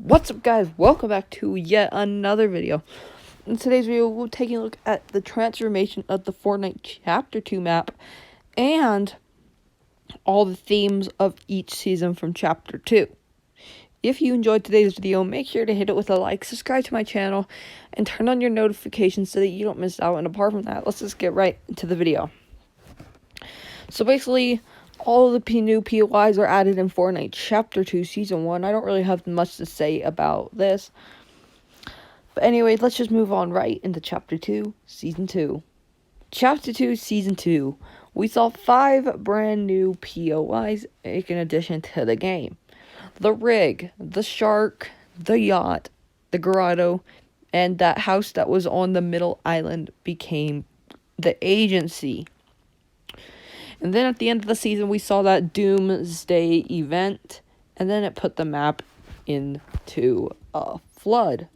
What's up, guys? Welcome back to yet another video. In today's video, we'll be taking a look at the transformation of the Fortnite Chapter 2 map and all the themes of each season from Chapter 2. If you enjoyed today's video, make sure to hit it with a like, subscribe to my channel, and turn on your notifications so that you don't miss out. And apart from that, let's just get right into the video. So basically, all of the new POIs are added in Fortnite Chapter 2 Season 1. I don't really have much to say about this. But anyway, let's just move on right into Chapter 2 Season 2. Chapter 2 Season 2. We saw 5 brand new POIs in addition to the game. The rig, the shark, the yacht, the grotto, and that house that was on the middle island became the agency. And then at the end of the season, we saw that Doomsday event, and then it put the map into a flood.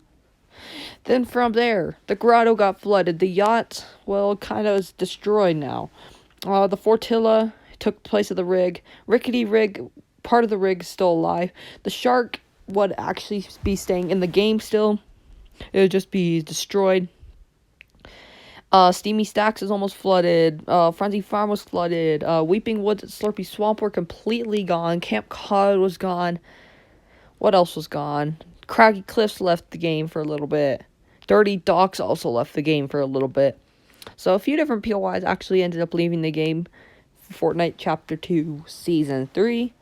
Then from there, the grotto got flooded. The yacht, well, kind of is destroyed now. The Fortilla took the place of the rig. Rickety rig, part of the rig is still alive. The shark would actually be staying in the game still. It would just be destroyed. Steamy Stacks is almost flooded. Frenzy Farm was flooded. Weeping Woods at Slurpy Swamp were completely gone. Camp Cod was gone. What else was gone? Craggy Cliffs left the game for a little bit. Dirty Docks also left the game for a little bit. So a few different POIs actually ended up leaving the game for Fortnite Chapter 2 Season 3.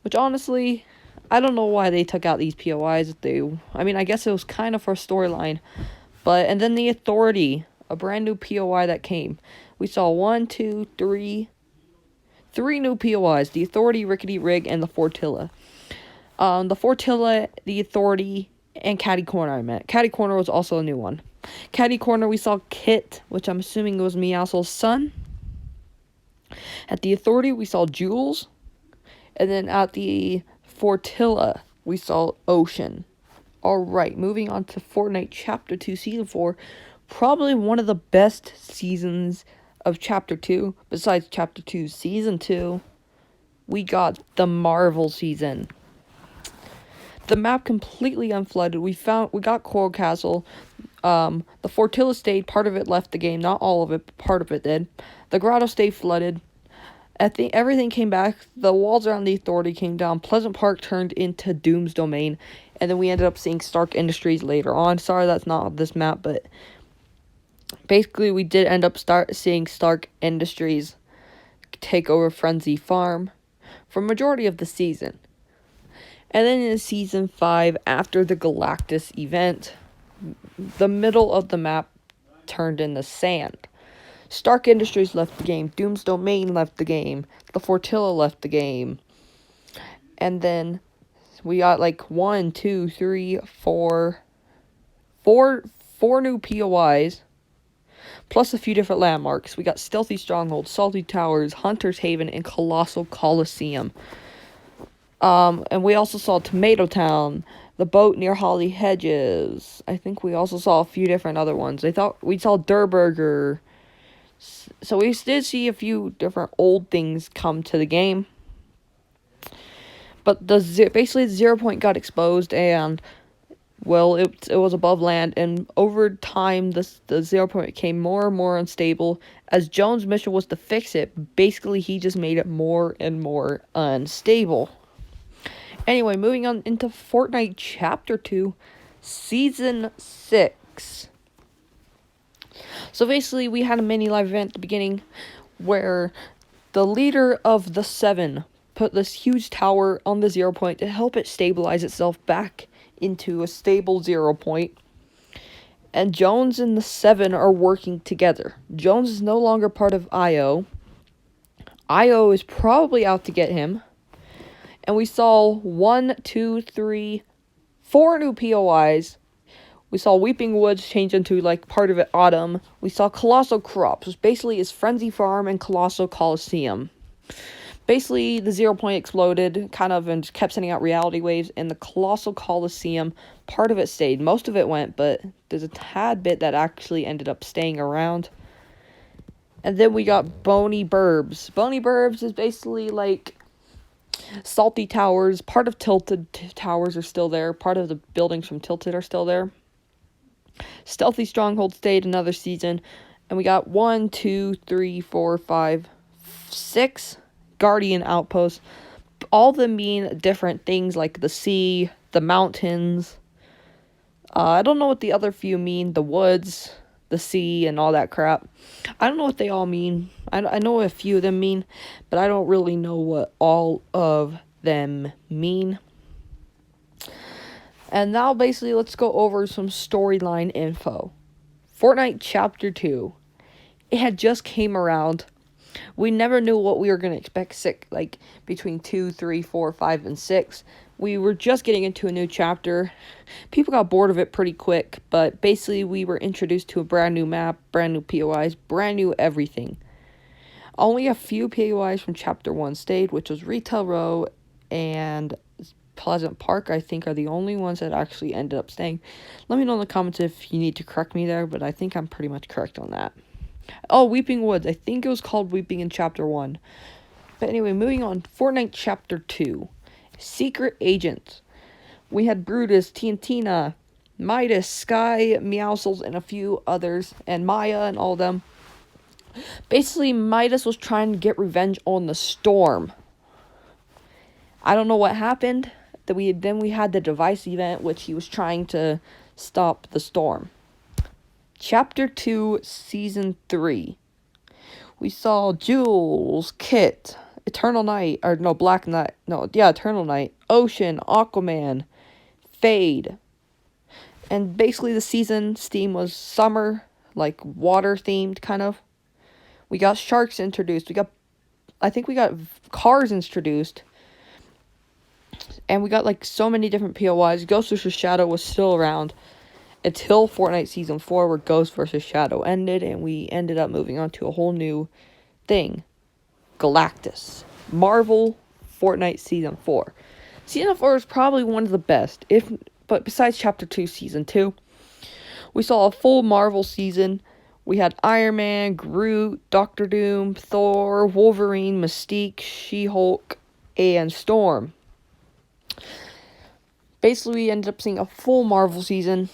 Which honestly, I don't know why they took out these POIs. I guess it was kind of for storyline. And then the Authority, a brand new POI that came. We saw 3 new POIs. The Authority, Rickety Rig, and the Fortilla. The Fortilla, the Authority, and Catty Corner I meant. Catty Corner was also a new one. Catty Corner, we saw Kit, which I'm assuming was Meowscles' son. At the Authority, we saw Jules. And then at the Fortilla, we saw Ocean. Alright, moving on to Fortnite Chapter 2 Season 4. Probably one of the best seasons of Chapter 2, besides Chapter 2 Season 2. We got the Marvel season. The map completely unflooded. We got Coral Castle. The Fortilla stayed. Part of it left the game. Not all of it, but part of it did. The Grotto stayed flooded. Everything came back. The walls around the Authority came down. Pleasant Park turned into Doom's Domain. And then we ended up seeing Stark Industries later on. Sorry that's not this map, but basically we did end up seeing Stark Industries take over Frenzy Farm for majority of the season. And then in Season 5, after the Galactus event, the middle of the map turned into sand. Stark Industries left the game. Doom's Domain left the game. The Fortilla left the game. And then we got like 4 new POIs. Plus a few different landmarks. We got Stealthy Stronghold, Salty Towers, Hunter's Haven, and Colossal Coliseum. And we also saw Tomato Town, the boat near Holly Hedges. I think we also saw a few different other ones. We saw Durburger. So we did see a few different old things come to the game. But basically the 0 point got exposed, and well, it was above land, and over time the 0 point became more and more unstable. As Jones' mission was to fix it, basically he just made it more and more unstable. Anyway, moving on into Fortnite Chapter 2, Season 6. So basically, we had a mini live event at the beginning where the leader of the 7 put this huge tower on the 0 point to help it stabilize itself back into a stable 0 point. And Jones and the 7 are working together. Jones is no longer part of IO. IO is probably out to get him. And we saw 4 new POIs. We saw Weeping Woods change into, like, part of it autumn. We saw Colossal Crops, which basically is Frenzy Farm and Colossal Coliseum. Basically, the 0 point exploded, kind of, and kept sending out reality waves. And the Colossal Coliseum, part of it stayed. Most of it went, but there's a tad bit that actually ended up staying around. And then we got Bony Burbs. Bony Burbs is basically, like, Salty Towers, part of Tilted Towers are still there. Part of the buildings from Tilted are still there. Stealthy Stronghold stayed another season. And we got 1, 2, 3, 4, 5, 6 Guardian outposts. All of them mean different things, like the sea, the mountains. I don't know what the other few mean. The woods, the sea, and all that crap. I don't know what they all mean. I know what a few of them mean, but I don't really know what all of them mean. And now basically let's go over some storyline info. Fortnite Chapter 2. It had just came around. We never knew what we were going to expect like between 2, 3, 4, 5, and 6. We were just getting into a new chapter. People got bored of it pretty quick, but basically we were introduced to a brand new map, brand new POIs, brand new everything. Only a few POIs from Chapter 1 stayed, which was Retail Row and Pleasant Park, I think, are the only ones that actually ended up staying. Let me know in the comments if you need to correct me there, but I think I'm pretty much correct on that. Oh, Weeping Woods. I think it was called Weeping in Chapter 1. But anyway, moving on. Fortnite Chapter 2. Secret Agents. We had Brutus, Tiantina, Midas, Sky, Meowscles, and a few others, and Maya and all of them. Basically, Midas was trying to get revenge on the Storm. I don't know what happened. Then we had the device event, which he was trying to stop the Storm. Chapter 2, Season 3. We saw Jules, Kit, Eternal Night, Eternal Night, Ocean, Aquaman, Fade. And basically the season's theme was summer, like water themed kind of. We got sharks introduced. I think we got cars introduced. And we got like so many different POIs. Ghost vs. Shadow was still around until Fortnite Season 4, where Ghost vs. Shadow ended, and we ended up moving on to a whole new thing. Galactus. Marvel Fortnite Season 4. Season 4 is probably one of the best, but besides Chapter 2, Season 2, we saw a full Marvel season. We had Iron Man, Groot, Doctor Doom, Thor, Wolverine, Mystique, She-Hulk, and Storm. Basically, we ended up seeing a full Marvel season.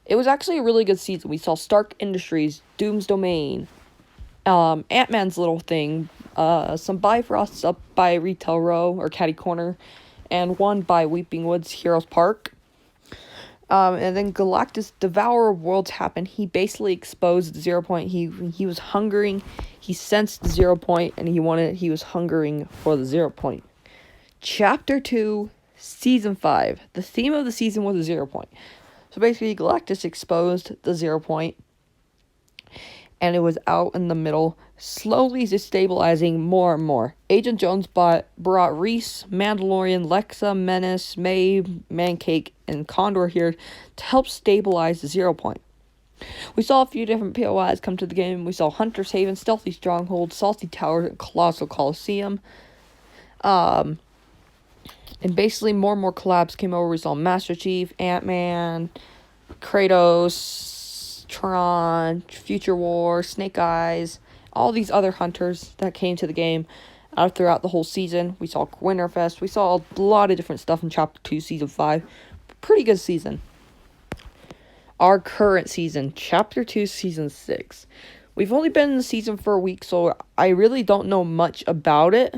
It was actually a really good season. We saw Stark Industries, Doom's Domain, Ant-Man's little thing, some Bifrosts up by Retail Row, or Catty Corner, and one by Weeping Woods, Heroes Park. And then Galactus Devourer of Worlds happened. He basically exposed the 0 point. He was hungering. He sensed the 0 point, and he was hungering for the 0 point. Chapter 2, Season 5. The theme of the season was the 0 point. So basically, Galactus exposed the 0 point, and it was out in the middle, slowly destabilizing more and more. Agent Jones brought Reese, Mandalorian, Lexa, Menace, May, Mancake, and Condor here to help stabilize the 0 point. We saw a few different POIs come to the game. We saw Hunter's Haven, Stealthy Stronghold, Salty Tower, and Colossal Coliseum. And basically more and more collabs came over. We saw Master Chief, Ant-Man, Kratos, Tron, Future War, Snake Eyes, all these other hunters that came to the game throughout the whole season. We saw Winterfest. We saw a lot of different stuff in Chapter 2, Season 5. Pretty good season. Our current season, Chapter 2, Season 6. We've only been in the season for a week, so I really don't know much about it.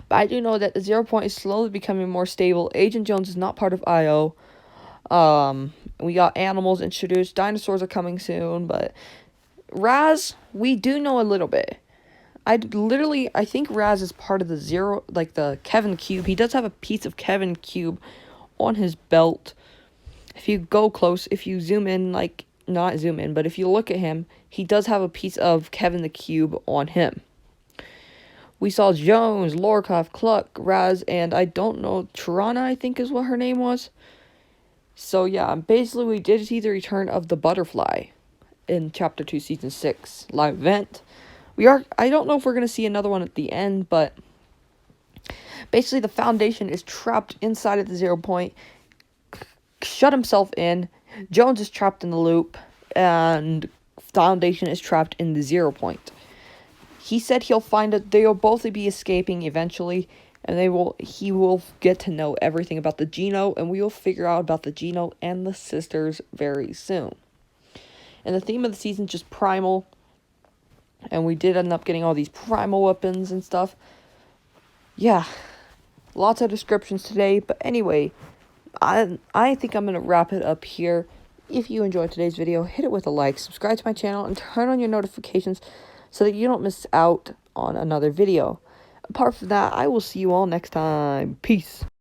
But I do know that the 0 point is slowly becoming more stable. Agent Jones is not part of IO. We got animals introduced. Dinosaurs are coming soon. But Raz, we do know a little bit. I think Raz is part of the Kevin Cube. He does have a piece of Kevin Cube on his belt. If you go close, if you zoom in, not zoom in, but if you look at him, he does have a piece of Kevin the Cube on him. We saw Jones, Lorcraft, Cluck, Raz, and I don't know, Tirana, I think is what her name was. So yeah, basically we did see the return of the Butterfly in Chapter 2, Season 6 live event. I don't know if we're going to see another one at the end, but basically the Foundation is trapped inside of the 0 point, shut himself in. Jones is trapped in the loop, and Foundation is trapped in the 0 point. He said they'll both be escaping eventually, and he will get to know everything about the Geno, and we will figure out about the Geno and the sisters very soon. And the theme of the season is just primal, and we did end up getting all these primal weapons and stuff. Yeah, lots of descriptions today, but anyway, I think I'm going to wrap it up here. If you enjoyed today's video, hit it with a like, subscribe to my channel, and turn on your notifications so that you don't miss out on another video. Apart from that, I will see you all next time. Peace.